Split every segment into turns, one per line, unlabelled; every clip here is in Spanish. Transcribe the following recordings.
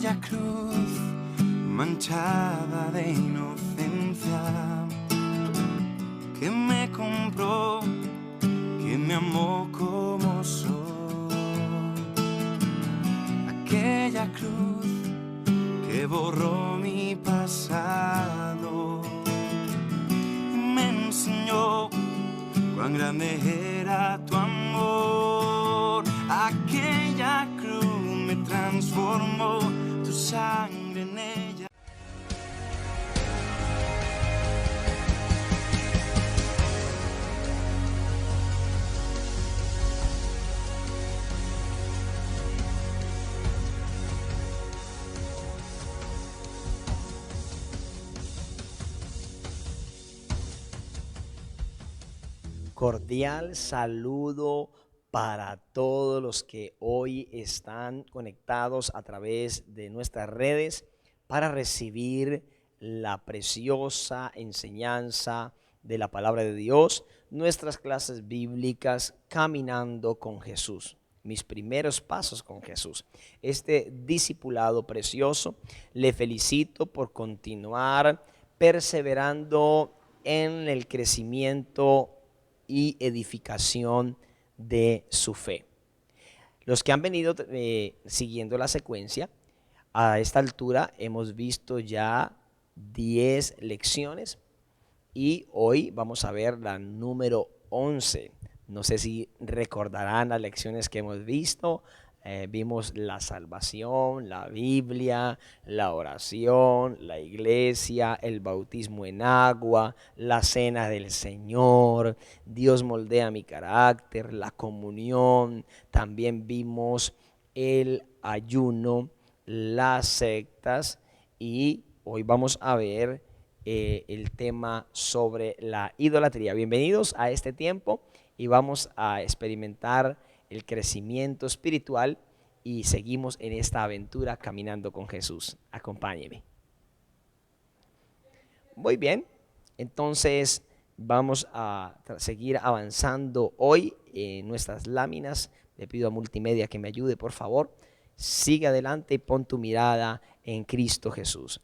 aquella cruz manchada de inocencia que me compró, que me amó como soy. Aquella cruz que borró mi pasado y me enseñó cuán grande era tu amor. Aquella cruz me transformó, tu sangre en ella.
Cordial saludo para todos los que hoy están conectados a través de nuestras redes para recibir la preciosa enseñanza de la palabra de Dios, nuestras clases bíblicas Caminando con Jesús, mis primeros pasos con Jesús. Este discipulado precioso, le felicito por continuar perseverando en el crecimiento y edificación de su fe. Los que han venido siguiendo la secuencia, a esta altura hemos visto ya 10 lecciones y hoy vamos a ver la número 11. No sé si recordarán las lecciones que hemos visto. Vimos la salvación, la Biblia, la oración, la iglesia, el bautismo en agua, la cena del Señor, Dios moldea mi carácter, la comunión. También vimos el ayuno, las sectas y hoy vamos a ver el tema sobre la idolatría. Bienvenidos a este tiempo y vamos a experimentar el crecimiento espiritual y seguimos en esta aventura caminando con Jesús. Acompáñeme. Muy bien, entonces vamos a seguir avanzando hoy en nuestras láminas. Le pido a Multimedia que me ayude, por favor. Sigue adelante y pon tu mirada en Cristo Jesús.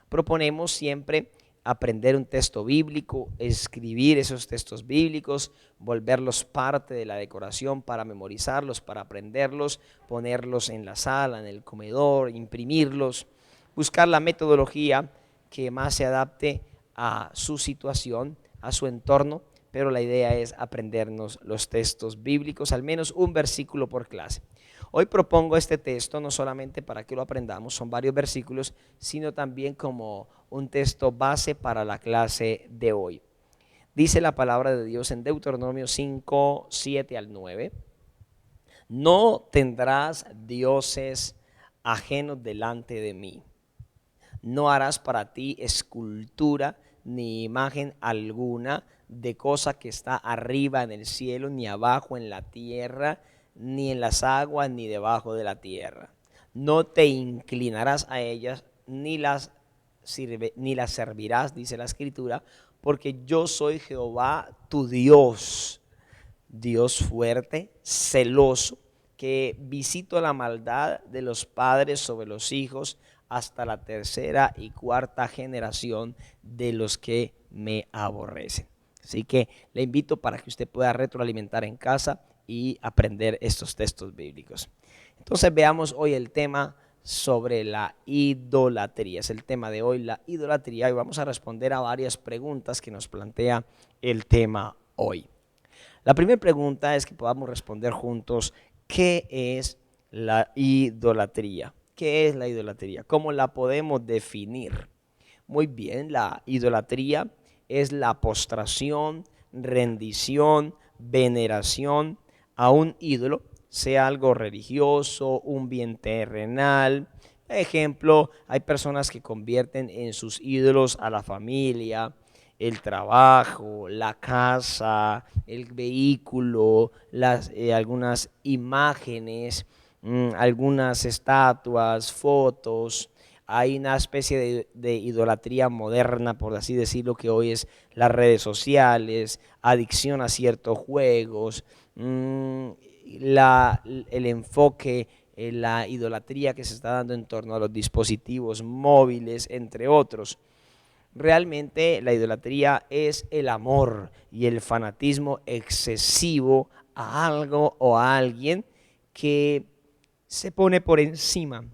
Proponemos siempre aprender un texto bíblico, escribir esos textos bíblicos, volverlos parte de la decoración para memorizarlos, para aprenderlos, ponerlos en la sala, en el comedor, imprimirlos, buscar la metodología que más se adapte a su situación, a su entorno, pero la idea es aprendernos los textos bíblicos, al menos un versículo por clase. Hoy propongo este texto no solamente para que lo aprendamos, son varios versículos, sino también como un texto base para la clase de hoy. Dice la palabra de Dios en Deuteronomio 5, 7 al 9. No tendrás dioses ajenos delante de mí. No harás para ti escultura ni imagen alguna de cosa que está arriba en el cielo, ni abajo en la tierra, ni en las aguas, ni debajo de la tierra. No te inclinarás a ellas, ni las servirás, dice la Escritura, porque yo soy Jehová tu Dios, Dios fuerte, celoso, que visito la maldad de los padres sobre los hijos hasta la tercera y cuarta generación de los que me aborrecen. Así que le invito para que usted pueda retroalimentar en casa y aprender estos textos bíblicos. Entonces veamos hoy el tema sobre la idolatría. Es el tema de hoy, la idolatría, y vamos a responder a varias preguntas que nos plantea el tema hoy. La primera pregunta es que podamos responder juntos: ¿qué es la idolatría? ¿Qué es la idolatría? ¿Cómo la podemos definir? Muy bien, la idolatría es la postración, rendición, veneración a un ídolo, sea algo religioso, un bien terrenal. Ejemplo, hay personas que convierten en sus ídolos a la familia, el trabajo, la casa, el vehículo, algunas imágenes, algunas estatuas, fotos. Hay una especie de idolatría moderna, por así decirlo, que hoy es las redes sociales, adicción a ciertos juegos, el enfoque la idolatría que se está dando en torno a los dispositivos móviles, entre otros. Realmente la idolatría es el amor y el fanatismo excesivo a algo o a alguien que se pone por encima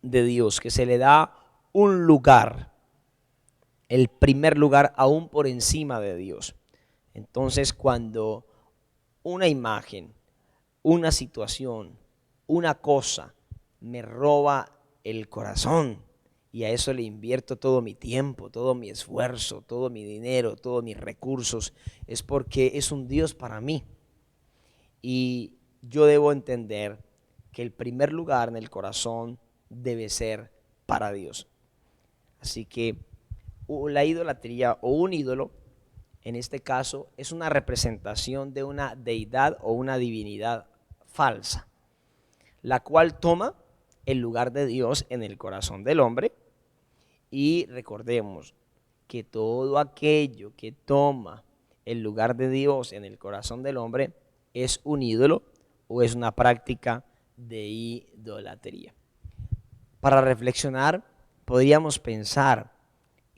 de Dios, que se le da un lugar, el primer lugar aún por encima de Dios. Entonces, cuando una imagen, una situación, una cosa me roba el corazón y a eso le invierto todo mi tiempo, todo mi esfuerzo, todo mi dinero, todos mis recursos, es porque es un Dios para mí. Y yo debo entender que el primer lugar en el corazón debe ser para Dios. Así que la idolatría o un ídolo, en este caso, es una representación de una deidad o una divinidad falsa, la cual toma el lugar de Dios en el corazón del hombre. Y recordemos que todo aquello que toma el lugar de Dios en el corazón del hombre es un ídolo o es una práctica de idolatría. Para reflexionar, podríamos pensar,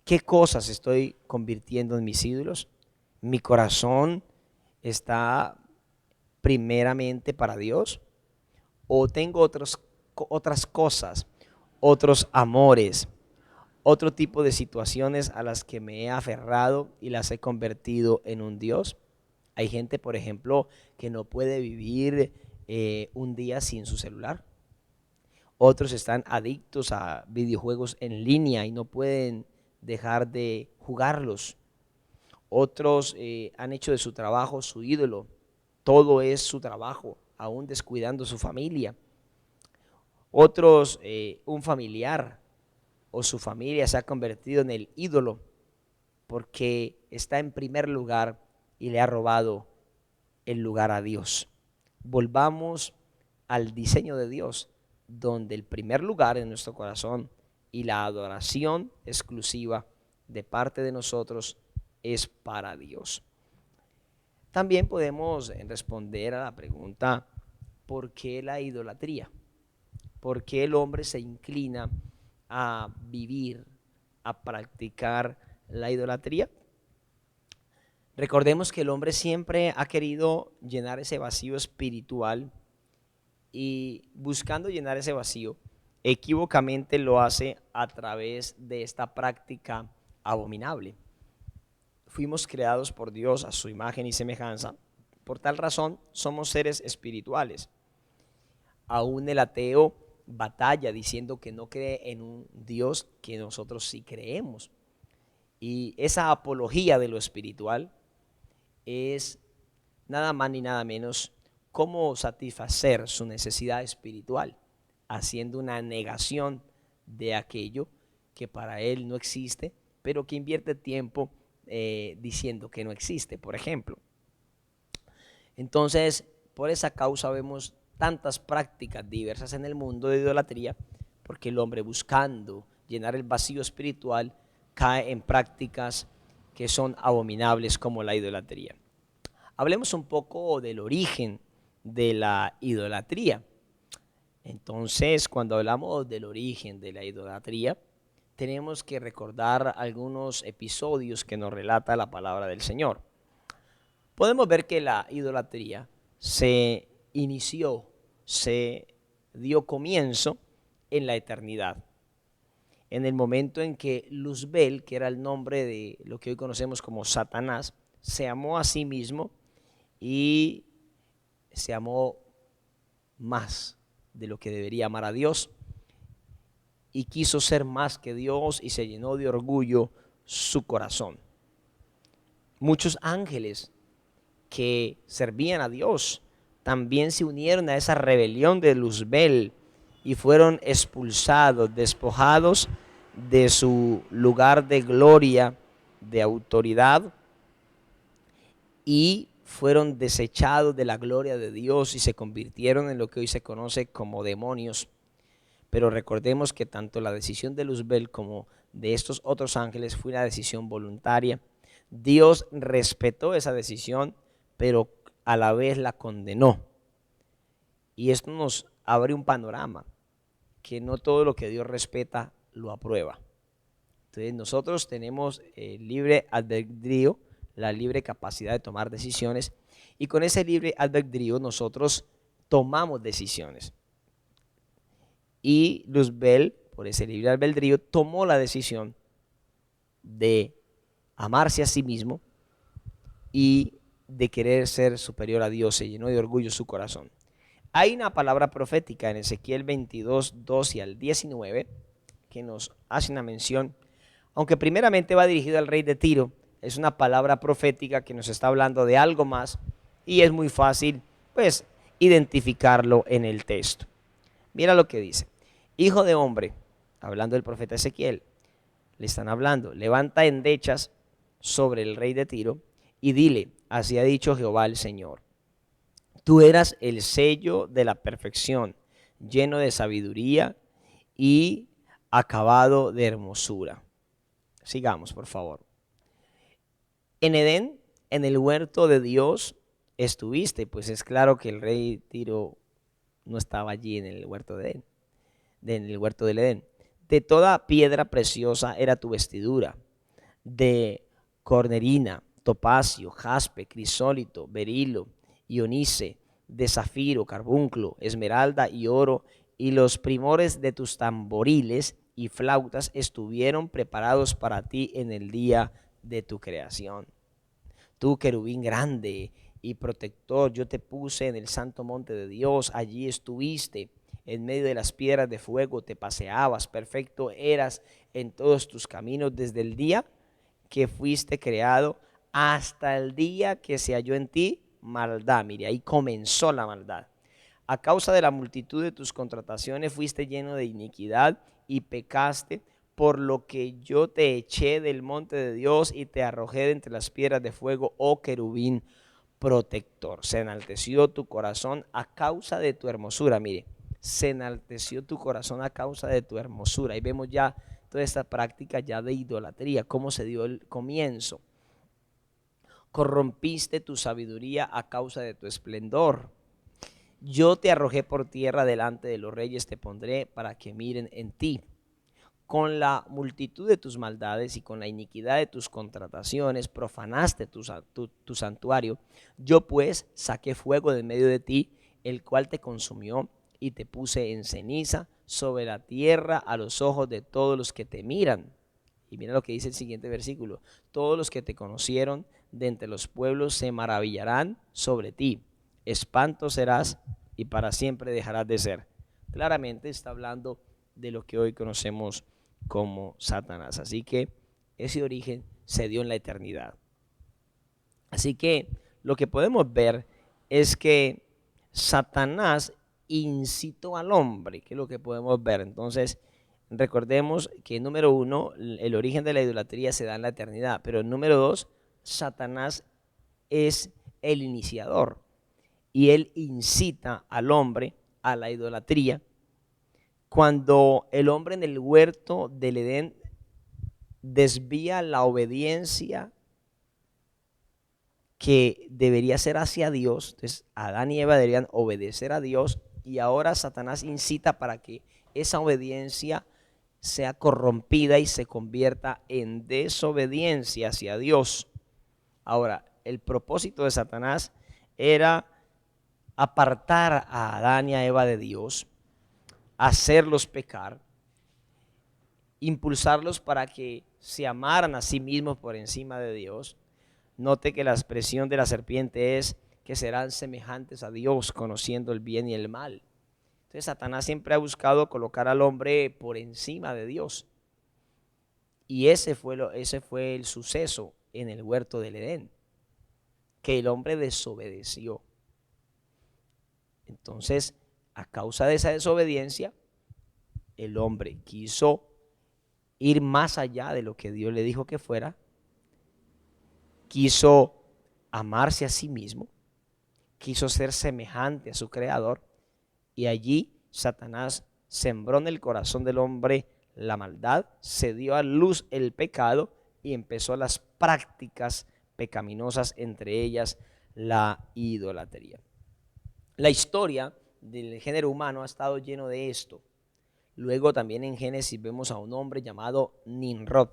¿qué cosas estoy convirtiendo en mis ídolos? ¿Mi corazón está primeramente para Dios? ¿O tengo otras cosas, otros amores, otro tipo de situaciones a las que me he aferrado y las he convertido en un Dios? Hay gente, por ejemplo, que no puede vivir un día sin su celular. Otros están adictos a videojuegos en línea y no pueden dejar de jugarlos. Otros han hecho de su trabajo su ídolo. Todo es su trabajo, aún descuidando su familia. Otros, un familiar o su familia se ha convertido en el ídolo porque está en primer lugar y le ha robado el lugar a Dios. Volvamos al diseño de Dios, donde el primer lugar en nuestro corazón y la adoración exclusiva de parte de nosotros es para Dios. También podemos responder a la pregunta, ¿por qué la idolatría? ¿Por qué el hombre se inclina a vivir, a practicar la idolatría? Recordemos que el hombre siempre ha querido llenar ese vacío espiritual y buscando llenar ese vacío, equívocamente lo hace a través de esta práctica abominable. Fuimos creados por Dios a su imagen y semejanza. Por tal razón, somos seres espirituales. Aún el ateo batalla diciendo que no cree en un Dios que nosotros sí creemos. Y esa apología de lo espiritual es nada más ni nada menos cómo satisfacer su necesidad espiritual, haciendo una negación de aquello que para él no existe, pero que invierte tiempo diciendo que no existe, por ejemplo. Entonces, por esa causa vemos tantas prácticas diversas en el mundo de idolatría, porque el hombre buscando llenar el vacío espiritual cae en prácticas que son abominables como la idolatría. Hablemos un poco del origen de la idolatría. Entonces, cuando hablamos del origen de la idolatría, tenemos que recordar algunos episodios que nos relata la palabra del Señor. Podemos ver que la idolatría se inició, se dio comienzo en la eternidad. En el momento en que Luzbel, que era el nombre de lo que hoy conocemos como Satanás, se amó a sí mismo y se amó más de lo que debería amar a Dios y quiso ser más que Dios y se llenó de orgullo su corazón. Muchos ángeles que servían a Dios también se unieron a esa rebelión de Luzbel y fueron expulsados, despojados de su lugar de gloria, de autoridad, y fueron desechados de la gloria de Dios y se convirtieron en lo que hoy se conoce como demonios. Pero recordemos que tanto la decisión de Luzbel como de estos otros ángeles fue una decisión voluntaria. Dios respetó esa decisión, pero a la vez la condenó. Y esto nos abre un panorama que no todo lo que Dios respeta lo aprueba. Entonces nosotros tenemos el libre albedrío, la libre capacidad de tomar decisiones, y con ese libre albedrío nosotros tomamos decisiones. Y Luzbel, por ese libre albedrío, tomó la decisión de amarse a sí mismo y de querer ser superior a Dios. Se llenó de orgullo su corazón. Hay una palabra profética en Ezequiel 22, 12 al 19 que nos hace una mención, aunque primeramente va dirigido al rey de Tiro. Es una palabra profética que nos está hablando de algo más y es muy fácil pues identificarlo en el texto. Mira lo que dice: hijo de hombre, hablando del profeta Ezequiel, le están hablando, levanta endechas sobre el rey de Tiro y dile, así ha dicho Jehová el Señor: tú eras el sello de la perfección, lleno de sabiduría y acabado de hermosura. Sigamos, por favor. En Edén, en el huerto de Dios, estuviste. Pues es claro que el rey Tiro no estaba allí en el huerto de Edén, en el huerto del Edén. De toda piedra preciosa era tu vestidura, de cornerina, topacio, jaspe, crisólito, berilo, ionice, de zafiro, carbunclo, esmeralda y oro, y los primores de tus tamboriles y flautas estuvieron preparados para ti en el día de tu creación. Tú, querubín grande y protector, yo te puse en el santo monte de Dios, allí estuviste. En medio de las piedras de fuego te paseabas, perfecto eras en todos tus caminos desde el día que fuiste creado hasta el día que se halló en ti maldad. Mire, ahí comenzó la maldad. A causa de la multitud de tus contrataciones fuiste lleno de iniquidad y pecaste, por lo que yo te eché del monte de Dios y te arrojé de entre las piedras de fuego, oh querubín protector. Se enalteció tu corazón a causa de tu hermosura. Mire, se enalteció tu corazón a causa de tu hermosura. Ahí vemos ya toda esta práctica ya de idolatría, cómo se dio el comienzo. Corrompiste tu sabiduría a causa de tu esplendor. Yo te arrojé por tierra delante de los reyes, te pondré para que miren en ti. Con la multitud de tus maldades y con la iniquidad de tus contrataciones profanaste tu santuario. Yo pues saqué fuego de medio de ti, el cual te consumió, y te puse en ceniza sobre la tierra a los ojos de todos los que te miran. Y mira lo que dice el siguiente versículo: todos los que te conocieron de entre los pueblos se maravillarán sobre ti. Espanto serás y para siempre dejarás de ser. Claramente está hablando de lo que hoy conocemos como Satanás. Así que ese origen se dio en la eternidad. Así que lo que podemos ver es que Satanás incitó al hombre, que es lo que podemos ver. Entonces, recordemos que número uno, el origen de la idolatría se da en la eternidad, pero número dos, Satanás es el iniciador y él incita al hombre a la idolatría. Cuando el hombre en el huerto del Edén desvía la obediencia que debería ser hacia Dios, entonces Adán y Eva deberían obedecer a Dios, y ahora Satanás incita para que esa obediencia sea corrompida y se convierta en desobediencia hacia Dios. Ahora, el propósito de Satanás era apartar a Adán y a Eva de Dios, hacerlos pecar, impulsarlos para que se amaran a sí mismos por encima de Dios. Note que la expresión de la serpiente es que serán semejantes a Dios, conociendo el bien y el mal. Entonces Satanás siempre ha buscado colocar al hombre por encima de Dios. Y ese fue el suceso en el huerto del Edén, que el hombre desobedeció. Entonces, a causa de esa desobediencia, el hombre quiso ir más allá de lo que Dios le dijo que fuera, quiso amarse a sí mismo, quiso ser semejante a su creador, y allí Satanás sembró en el corazón del hombre la maldad, se dio a luz el pecado y empezó las prácticas pecaminosas, entre ellas la idolatría. La historia del género humano ha estado lleno de esto. Luego también en Génesis vemos a un hombre llamado Nimrod.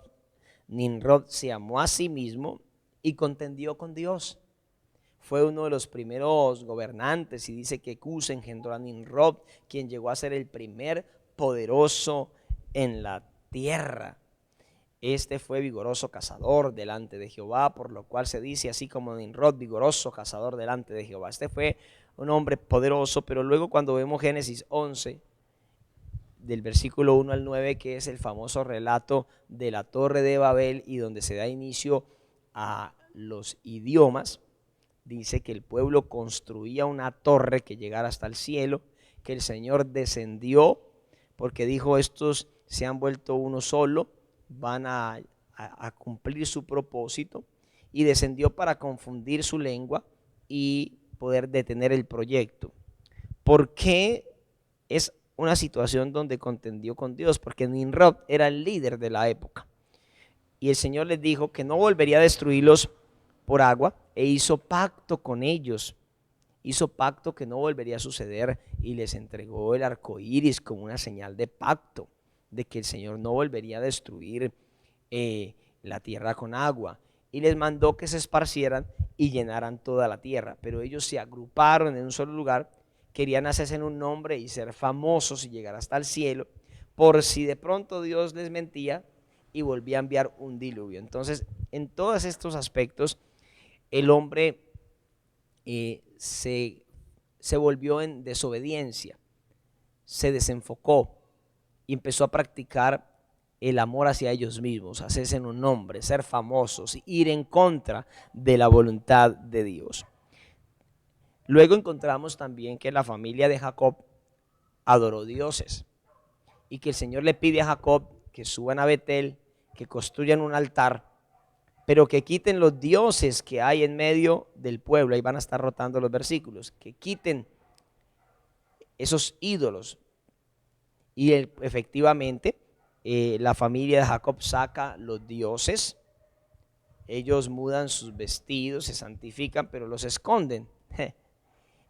Nimrod se amó a sí mismo y contendió con Dios. Fue uno de los primeros gobernantes y dice que Cus engendró a Nimrod, quien llegó a ser el primer poderoso en la tierra. Este fue vigoroso cazador delante de Jehová, por lo cual se dice así como Nimrod, vigoroso cazador delante de Jehová. Este fue un hombre poderoso, pero luego cuando vemos Génesis 11, del versículo 1 al 9, que es el famoso relato de la Torre de Babel y donde se da inicio a los idiomas, dice que el pueblo construía una torre que llegara hasta el cielo, que el Señor descendió porque dijo: estos se han vuelto uno solo, van a cumplir su propósito, y descendió para confundir su lengua y poder detener el proyecto. ¿Por qué es una situación donde contendió con Dios? Porque Nimrod era el líder de la época y el Señor les dijo que no volvería a destruirlos por agua, e hizo pacto con ellos, hizo pacto que no volvería a suceder, y les entregó el arco iris como una señal de pacto de que el Señor no volvería a destruir la tierra con agua, y les mandó que se esparcieran y llenaran toda la tierra. Pero ellos se agruparon en un solo lugar, querían hacerse un nombre y ser famosos y llegar hasta el cielo, por si de pronto Dios les mentía y volvía a enviar un diluvio. Entonces, en todos estos aspectos, el hombre se volvió en desobediencia, se desenfocó y empezó a practicar el amor hacia ellos mismos, hacerse un nombre, ser famosos, ir en contra de la voluntad de Dios. Luego encontramos también que la familia de Jacob adoró dioses y que el Señor le pide a Jacob que suban a Betel, que construyan un altar, pero que quiten los dioses que hay en medio del pueblo. Ahí van a estar rotando los versículos, que quiten esos ídolos. Y efectivamente la familia de Jacob saca los dioses, ellos mudan sus vestidos, se santifican, pero los esconden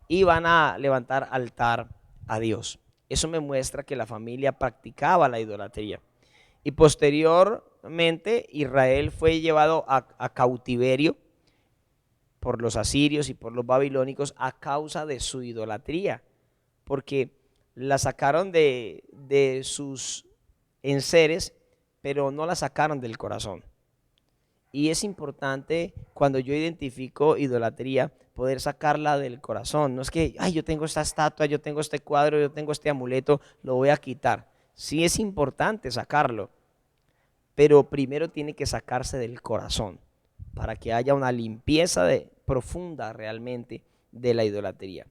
y van a levantar altar a Dios. Eso me muestra que la familia practicaba la idolatría. Y posteriormente Israel fue llevado a cautiverio por los asirios y por los babilónicos a causa de su idolatría, porque la sacaron de sus enseres, pero no la sacaron del corazón. Y es importante, cuando yo identifico idolatría, poder sacarla del corazón. No es que, ay, yo tengo esta estatua, yo tengo este cuadro, yo tengo este amuleto, lo voy a quitar. Sí es importante sacarlo, pero primero tiene que sacarse del corazón para que haya una limpieza profunda realmente de la idolatría.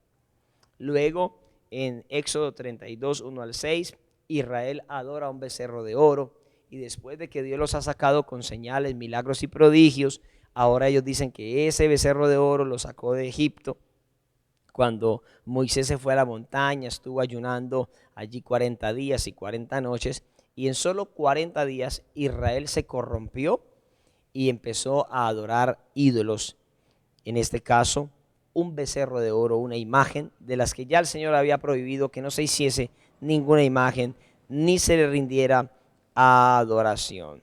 Luego, en Éxodo 32, 1 al 6, Israel adora a un becerro de oro, y después de que Dios los ha sacado con señales, milagros y prodigios, ahora ellos dicen que ese becerro de oro lo sacó de Egipto. Cuando Moisés se fue a la montaña, estuvo ayunando allí 40 días y 40 noches, y en solo 40 días Israel se corrompió y empezó a adorar ídolos. En este caso, un becerro de oro, una imagen de las que ya el Señor había prohibido que no se hiciese ninguna imagen ni se le rindiera adoración.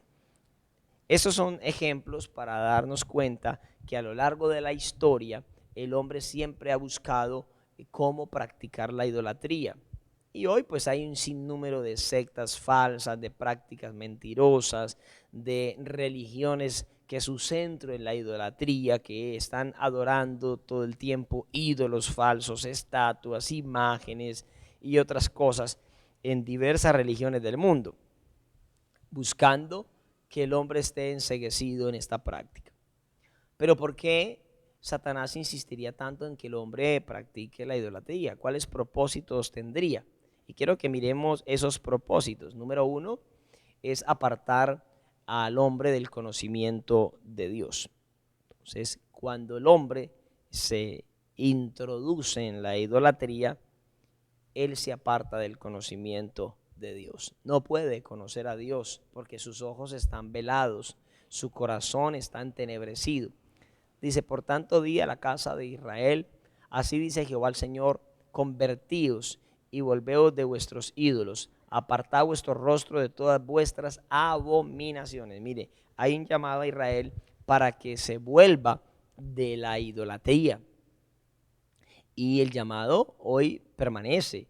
Esos son ejemplos para darnos cuenta que a lo largo de la historia el hombre siempre ha buscado cómo practicar la idolatría. Y hoy pues hay un sinnúmero de sectas falsas, de prácticas mentirosas, de religiones que su centro es la idolatría, que están adorando todo el tiempo ídolos falsos, estatuas, imágenes y otras cosas en diversas religiones del mundo, buscando que el hombre esté enceguecido en esta práctica. Pero ¿por qué Satanás insistiría tanto en que el hombre practique la idolatría? ¿Cuáles propósitos tendría? Y quiero que miremos esos propósitos. Número 1 es apartar al hombre del conocimiento de Dios. Entonces, cuando el hombre se introduce en la idolatría, él se aparta del conocimiento de Dios. No puede conocer a Dios porque sus ojos están velados, su corazón está entenebrecido. Dice: por tanto di a la casa de Israel, así dice Jehová el Señor, convertíos y volveos de vuestros ídolos, apartad vuestro rostro de todas vuestras abominaciones. Mire, hay un llamado a Israel para que se vuelva de la idolatría. Y el llamado hoy permanece,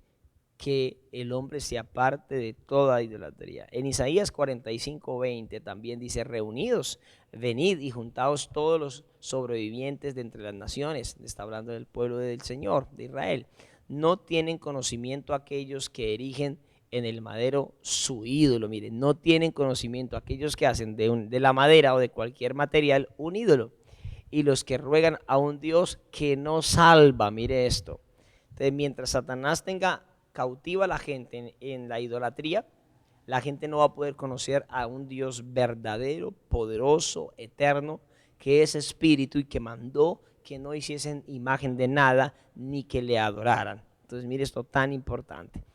que el hombre se aparte de toda idolatría. En Isaías 45:20 también dice: reunidos, venid y juntaos todos los sobrevivientes de entre las naciones. Está hablando del pueblo del Señor, de Israel. No tienen conocimiento aquellos que erigen en el madero su ídolo. Miren, no tienen conocimiento aquellos que hacen de la madera o de cualquier material un ídolo, y los que ruegan a un Dios que no salva. Mire esto. Entonces, mientras Satanás tenga cautiva a la gente en la idolatría, la gente no va a poder conocer a un Dios verdadero, poderoso, eterno, que es espíritu y que mandó que no hiciesen imagen de nada ni que le adoraran. Entonces, mire esto tan importante.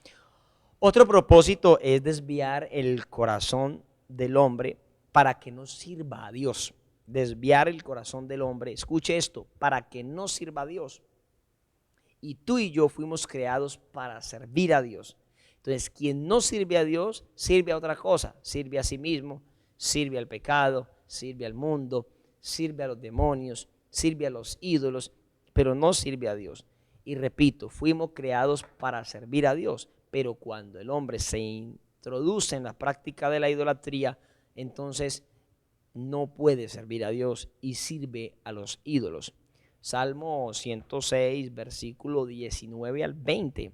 Otro propósito es desviar el corazón del hombre para que no sirva a Dios. Desviar el corazón del hombre, escuche esto, para que no sirva a Dios. Y tú y yo fuimos creados para servir a Dios. Entonces, quien no sirve a Dios, sirve a otra cosa. Sirve a sí mismo, sirve al pecado, sirve al mundo, sirve a los demonios, sirve a los ídolos, pero no sirve a Dios. Y repito, fuimos creados para servir a Dios, pero cuando el hombre se introduce en la práctica de la idolatría, entonces no puede servir a Dios y sirve a los ídolos. Salmo 106, versículo 19 al 20.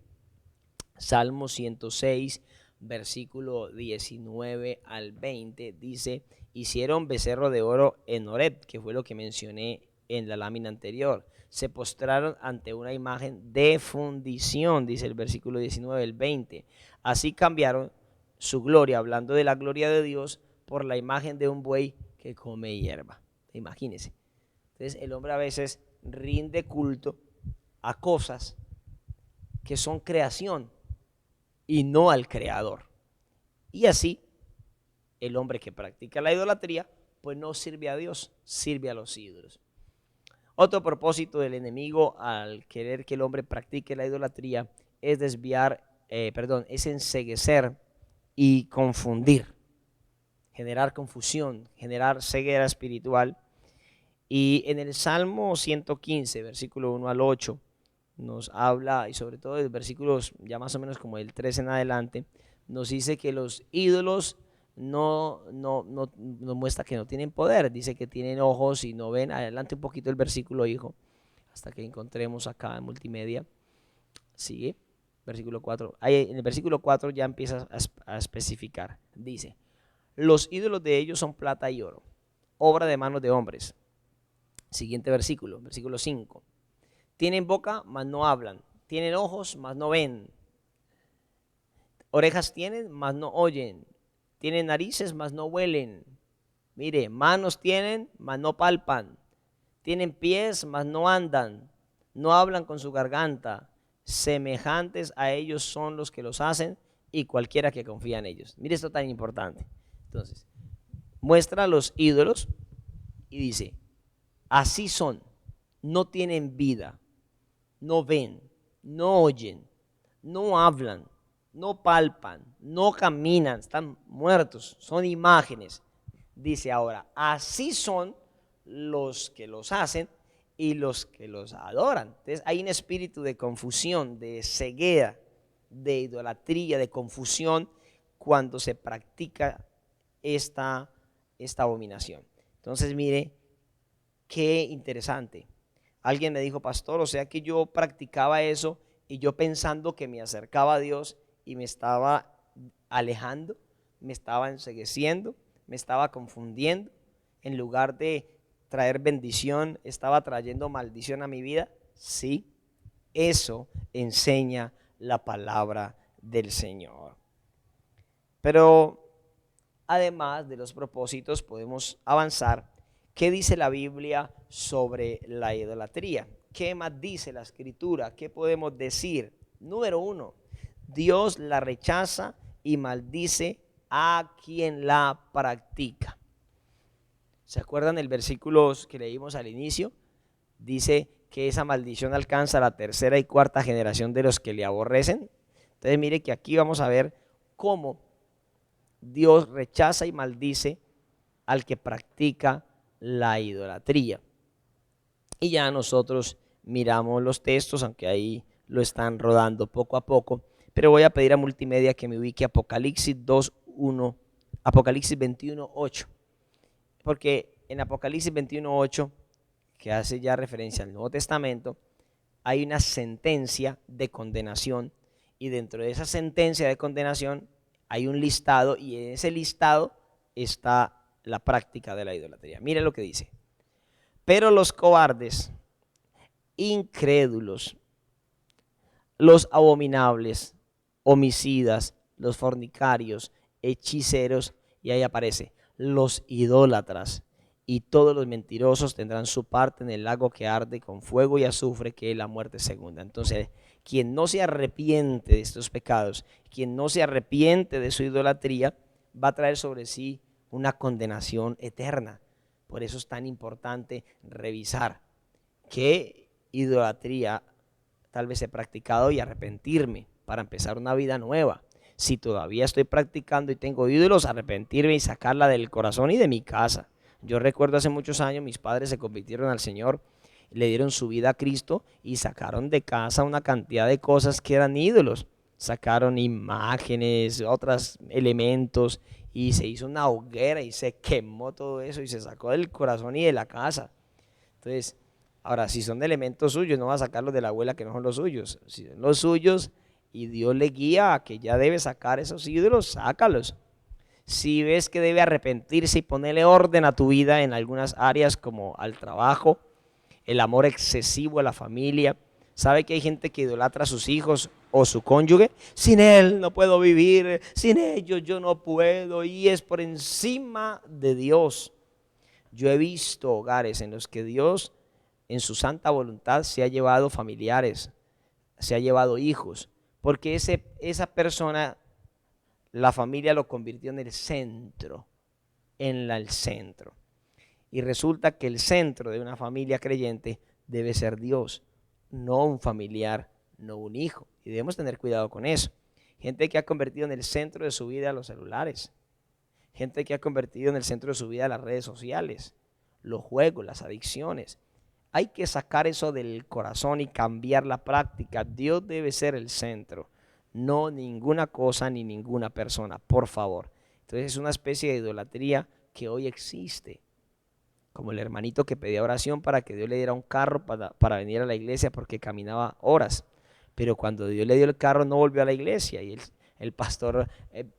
Salmo 106, versículo 19 al 20 dice: hicieron becerro de oro en Horeb, que fue lo que mencioné en la lámina anterior. Se postraron ante una imagen de fundición, dice el versículo 19 al 20. Así cambiaron su gloria, hablando de la gloria de Dios, por la imagen de un buey que come hierba. Imagínense. Entonces el hombre a veces rinde culto a cosas que son creación y no al creador. Y así el hombre que practica la idolatría pues no sirve a Dios, sirve a los ídolos. Otro propósito del enemigo al querer que el hombre practique la idolatría es es enceguecer y confundir, generar confusión, generar ceguera espiritual. Y en el Salmo 115, versículo 1 al 8, nos habla, y sobre todo de versículos ya más o menos como el 3 en adelante, nos dice que los ídolos no muestra que no tienen poder, dice que tienen ojos y no ven. Adelante un poquito el versículo, hijo, hasta que encontremos acá en multimedia. Sigue, versículo 4. Ahí, en el versículo 4 ya empieza a especificar. Dice: los ídolos de ellos son plata y oro, obra de manos de hombres. Siguiente versículo, versículo 5. Tienen boca, mas no hablan. Tienen ojos, mas no ven. Orejas tienen, mas no oyen. Tienen narices, mas no huelen. Mire, manos tienen, mas no palpan. Tienen pies, mas no andan. No hablan con su garganta. Semejantes a ellos son los que los hacen y cualquiera que confía en ellos. Mire esto tan importante. Entonces, muestra los ídolos y dice: así son, no tienen vida, no ven, no oyen, no hablan, no palpan, no caminan, están muertos, son imágenes. Dice ahora: así son los que los hacen y los que los adoran. Entonces hay un espíritu de confusión, de ceguera, de idolatría, de confusión cuando se practica esta abominación. Entonces mire, qué interesante. Alguien me dijo: pastor, o sea que yo practicaba eso y yo pensando que me acercaba a Dios y me estaba alejando, me estaba encegueciendo, me estaba confundiendo. En lugar de traer bendición, estaba trayendo maldición a mi vida. Sí, eso enseña la palabra del Señor. Pero además de los propósitos podemos avanzar. ¿Qué dice la Biblia sobre la idolatría? ¿Qué más dice la Escritura? ¿Qué podemos decir? Número 1, Dios la rechaza y maldice a quien la practica. ¿Se acuerdan el versículo que leímos al inicio? Dice que esa maldición alcanza a la tercera y cuarta generación de los que le aborrecen. Entonces mire que aquí vamos a ver cómo Dios rechaza y maldice al que practica la idolatría. Y ya nosotros miramos los textos, aunque ahí lo están rodando poco a poco, pero voy a pedir a Multimedia que me ubique Apocalipsis 2:1, Apocalipsis 21:8, porque en Apocalipsis 21:8, que hace ya referencia al Nuevo Testamento, hay una sentencia de condenación, y dentro de esa sentencia de condenación hay un listado, y en ese listado está la práctica de la idolatría. Mire lo que dice: pero los cobardes, incrédulos, los abominables, homicidas, los fornicarios, hechiceros, y ahí aparece, los idólatras y todos los mentirosos tendrán su parte en el lago que arde con fuego y azufre, que es la muerte segunda. Entonces, quien no se arrepiente de estos pecados, quien no se arrepiente de su idolatría, va a traer sobre sí una condenación eterna. Por eso es tan importante revisar qué idolatría tal vez he practicado y arrepentirme para empezar una vida nueva. Si todavía estoy practicando y tengo ídolos, arrepentirme y sacarla del corazón y de mi casa. Yo recuerdo hace muchos años mis padres se convirtieron al Señor, le dieron su vida a Cristo y sacaron de casa una cantidad de cosas que eran ídolos. Sacaron imágenes, otros elementos, y se hizo una hoguera y se quemó todo eso y se sacó del corazón y de la casa. Entonces, ahora, si son de elementos suyos, no va a sacarlos de la abuela que no son los suyos. Si son los suyos y Dios le guía a que ya debe sacar esos ídolos, sácalos. Si ves que debe arrepentirse y ponerle orden a tu vida en algunas áreas, como al trabajo, el amor excesivo a la familia. ¿Sabe que hay gente que idolatra a sus hijos o su cónyuge? Sin él no puedo vivir, sin ellos yo no puedo, y es por encima de Dios. Yo he visto hogares en los que Dios, en su santa voluntad, se ha llevado familiares, se ha llevado hijos, porque esa persona, la familia lo convirtió en el centro, el centro. Y resulta que el centro de una familia creyente debe ser Dios, no un familiar, no un hijo. Y debemos tener cuidado con eso. Gente que ha convertido en el centro de su vida los celulares. Gente que ha convertido en el centro de su vida las redes sociales, los juegos, las adicciones. Hay que sacar eso del corazón y cambiar la práctica. Dios debe ser el centro, no ninguna cosa ni ninguna persona, por favor. Entonces es una especie de idolatría que hoy existe. Como el hermanito que pedía oración para que Dios le diera un carro para venir a la iglesia porque caminaba horas. Pero cuando Dios le dio el carro no volvió a la iglesia, y el pastor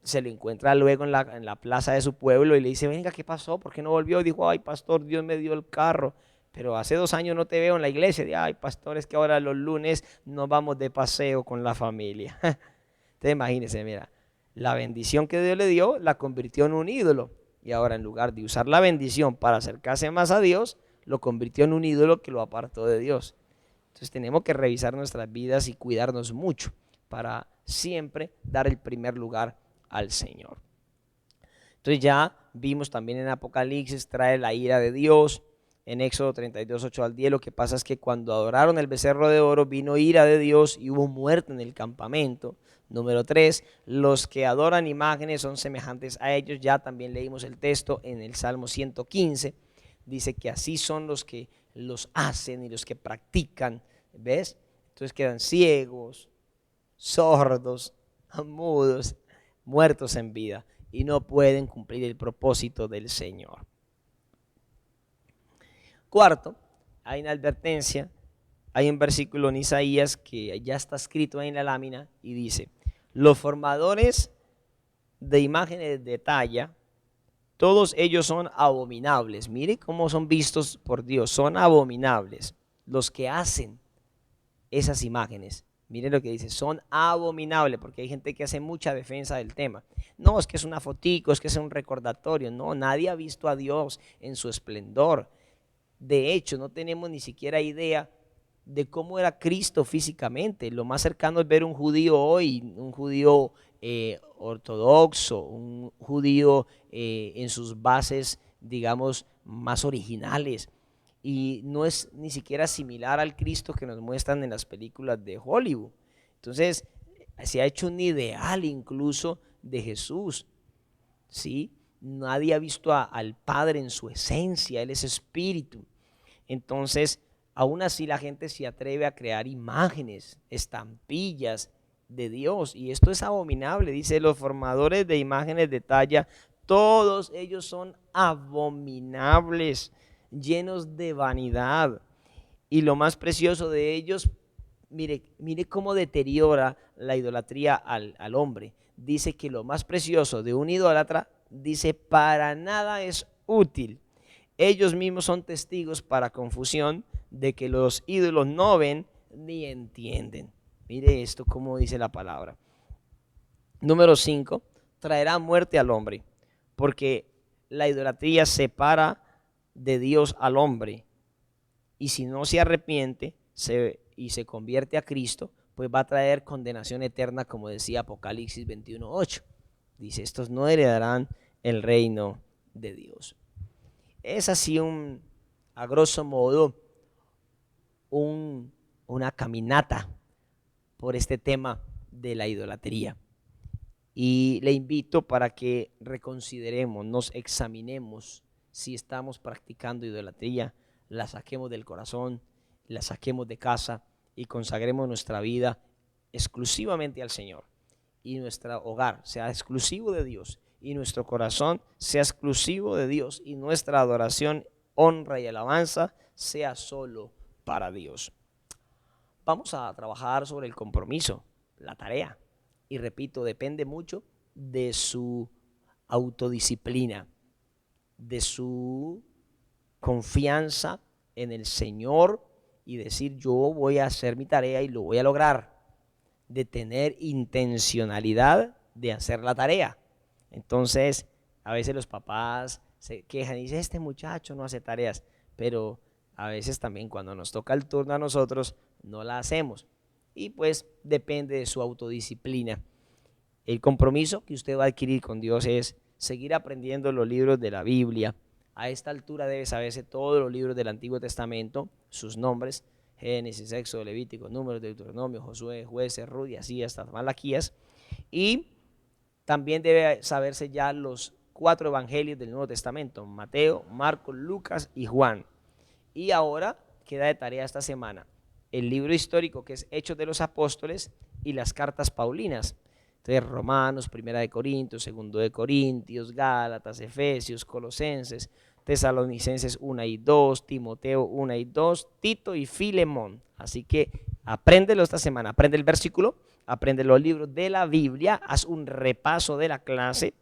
se lo encuentra luego en la plaza de su pueblo y le dice: venga, ¿qué pasó? ¿Por qué no volvió? Y dijo: ay, pastor, Dios me dio el carro, pero hace 2 años no te veo en la iglesia. Y, ay, pastor, es que ahora los lunes nos vamos de paseo con la familia. Entonces imagínense, mira, la bendición que Dios le dio la convirtió en un ídolo. Y ahora, en lugar de usar la bendición para acercarse más a Dios, lo convirtió en un ídolo que lo apartó de Dios. Entonces tenemos que revisar nuestras vidas y cuidarnos mucho para siempre dar el primer lugar al Señor. Entonces ya vimos también en Apocalipsis, trae la ira de Dios. En Éxodo 32, 8 al 10, lo que pasa es que cuando adoraron el becerro de oro, vino ira de Dios y hubo muerte en el campamento. Número 3, los que adoran imágenes son semejantes a ellos. Ya también leímos el texto en el Salmo 115. Dice que así son los que los hacen y los que practican. ¿Ves? Entonces quedan ciegos, sordos, mudos, muertos en vida, y no pueden cumplir el propósito del Señor. Cuarto, hay una advertencia. Hay un versículo en Isaías que ya está escrito ahí en la lámina y dice: los formadores de imágenes de talla, todos ellos son abominables. Mire cómo son vistos por Dios, son abominables. Los que hacen esas imágenes, miren lo que dice, son abominables, porque hay gente que hace mucha defensa del tema. No, es que es una fotico, es que es un recordatorio. No, nadie ha visto a Dios en su esplendor. De hecho, no tenemos ni siquiera idea de cómo era Cristo físicamente. Lo más cercano es ver un judío hoy, un judío ortodoxo, un judío en sus bases, digamos, más originales. y no es ni siquiera similar al Cristo que nos muestran en las películas de Hollywood. Entonces se ha hecho un ideal incluso de Jesús, ¿sí? Nadie ha visto al Padre en su esencia, Él es espíritu. Entonces, aún así la gente se atreve a crear imágenes, estampillas de Dios, y esto es abominable. Dice: los formadores de imágenes de talla, todos ellos son abominables, llenos de vanidad, y lo más precioso de ellos, mire cómo deteriora la idolatría al hombre. Dice que lo más precioso de un idólatra, dice, para nada es útil. Ellos mismos son testigos para confusión de que los ídolos no ven ni entienden. Mire esto como dice la palabra. Número 5, traerá muerte al hombre, porque la idolatría separa de Dios al hombre, y si no se arrepiente y se convierte a Cristo, pues va a traer condenación eterna, como decía Apocalipsis 21:8. Dice: estos no heredarán el reino de Dios. Es así a grosso modo una caminata por este tema de la idolatría. Y le invito para que reconsideremos, nos examinemos si estamos practicando idolatría, la saquemos del corazón, la saquemos de casa y consagremos nuestra vida exclusivamente al Señor, y nuestro hogar sea exclusivo de Dios, y nuestro corazón sea exclusivo de Dios, y nuestra adoración, honra y alabanza sea solo para Dios. Vamos a trabajar sobre el compromiso, la tarea, y repito, depende mucho de su autodisciplina, de su confianza en el Señor, y decir: yo voy a hacer mi tarea y lo voy a lograr, de tener intencionalidad de hacer la tarea. Entonces, a veces los papás se quejan y dicen: este muchacho no hace tareas, pero a veces también cuando nos toca el turno a nosotros no la hacemos, y pues depende de su autodisciplina. El compromiso que usted va a adquirir con Dios es seguir aprendiendo los libros de la Biblia. A esta altura debe saberse todos los libros del Antiguo Testamento, sus nombres: Génesis, Éxodo, Levítico, Números, Deuteronomio, Josué, Jueces, Ruth y así hasta Malaquías. Y también debe saberse ya los 4 evangelios del Nuevo Testamento: Mateo, Marcos, Lucas y Juan. Y ahora queda de tarea esta semana el libro histórico, que es Hechos de los Apóstoles, y las cartas paulinas. Entonces, Romanos, Primera de Corintios, Segundo de Corintios, Gálatas, Efesios, Colosenses, Tesalonicenses 1 y 2, Timoteo 1 y 2, Tito y Filemón. Así que apréndelo esta semana, aprende el versículo, aprende los libros de la Biblia, haz un repaso de la clase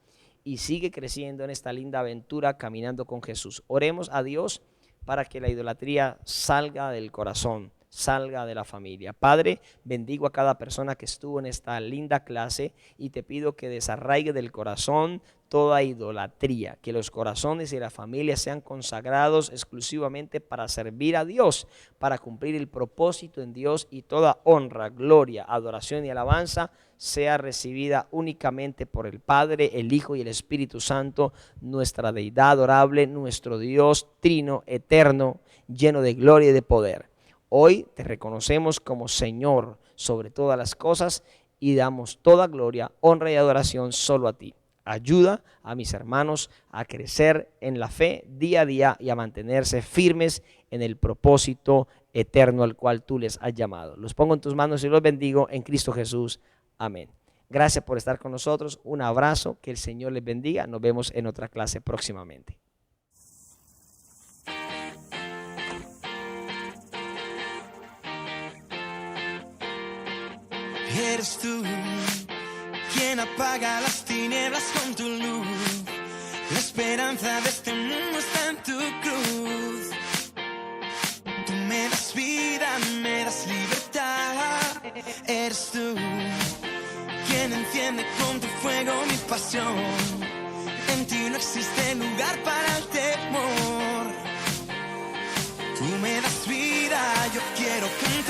y sigue creciendo en esta linda aventura caminando con Jesús. Oremos a Dios para que la idolatría salga del corazón, salga de la familia. Padre, bendigo a cada persona que estuvo en esta linda clase y te pido que desarraigue del corazón toda idolatría, que los corazones y la familia sean consagrados exclusivamente para servir a Dios, para cumplir el propósito en Dios, y toda honra, gloria, adoración y alabanza sea recibida únicamente por el Padre, el Hijo y el Espíritu Santo, nuestra deidad adorable, nuestro Dios trino, eterno, lleno de gloria y de poder. Hoy te reconocemos como Señor sobre todas las cosas y damos toda gloria, honra y adoración solo a ti. Ayuda a mis hermanos a crecer en la fe día a día y a mantenerse firmes en el propósito eterno al cual tú les has llamado. Los pongo en tus manos y los bendigo en Cristo Jesús. Amén. Gracias por estar con nosotros. Un abrazo. Que el Señor les bendiga. Nos vemos en otra clase próximamente.
Eres tú quien apaga las tinieblas con tu luz. La esperanza de este mundo está en tu cruz. Tú me das vida, me das libertad. Eres tú quien enciende con tu fuego mi pasión. En ti no existe lugar para el temor. Tú me das vida, yo quiero que